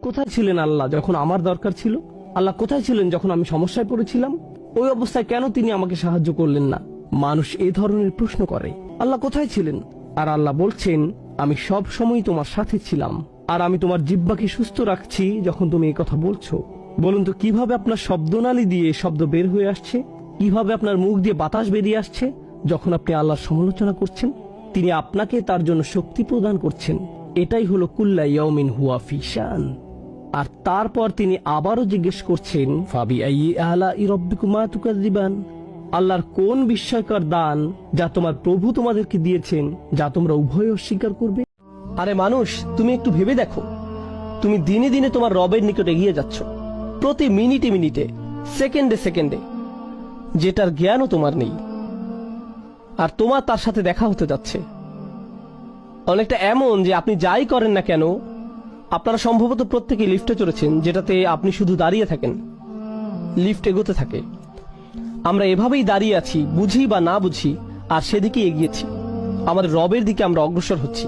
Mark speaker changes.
Speaker 1: কোথায় ছিলেন আল্লাহ যখন আমার দরকার ছিল? আল্লাহ কোথায় ছিলেন যখন আমি সমস্যায় পড়েছিলাম? ওই অবস্থায় কেন তিনি আমাকে সাহায্য করলেন না? মানুষ এই ধরনের প্রশ্ন করে, আল্লাহ কোথায় ছিলেন? আর আল্লাহ বলছেন, আমি সব সময় তোমার সাথে ছিলাম, আর আমি তোমার জিহ্বাকে সুস্থ রাখছি যখন তুমি এই কথা বলছো। বলুন তো, কিভাবে আপনার শব্দনালী দিয়ে শব্দ বের হয়ে আসছে? কিভাবে আপনার মুখ দিয়ে বাতাস বেরিয়ে আসছে যখন আপনি আল্লাহর সমালোচনা করছেন? তিনি আপনাকে তার জন্য শক্তি প্রদান করছেন। এটাই হলো কুল্লা ইয়াউমিন হুয়া ফি শান। আর তারপর তিনি আবারও জিজ্ঞেস করছেন, ফাবি আইয়ি আলাই রাব্বিকুমা তুকাযযিবান, আল্লাহর কোন বিস্ময়কর দান যা তোমার প্রভু তোমাদেরকে দিয়েছেন, যা তোমরা উভয় অস্বীকার করবে? আরে মানুষ, তুমি একটু ভেবে দেখো, তুমি দিনে দিনে তোমার রবের নিকট এগিয়ে যাচ্ছ, প্রতি মিনিটে মিনিটে, সেকেন্ডে সেকেন্ডে, যেটার জ্ঞানও তোমার নেই। আর তোমার তার সাথে দেখা হতে যাচ্ছে। অনেকটা এমন যে আপনি যাই করেন না কেন, আপনারা সম্ভবত প্রত্যেকে লিফটে চড়েছেন, যেটাতে আপনি শুধু দাঁড়িয়ে থাকেন, লিফট এগোতে থাকে। আমরা এভাবেই দাঁড়িয়ে আছি, বুঝি বা না বুঝি, আর সেদিকে এগিয়েছি, আমাদের রবের দিকে আমরা অগ্রসর হচ্ছি।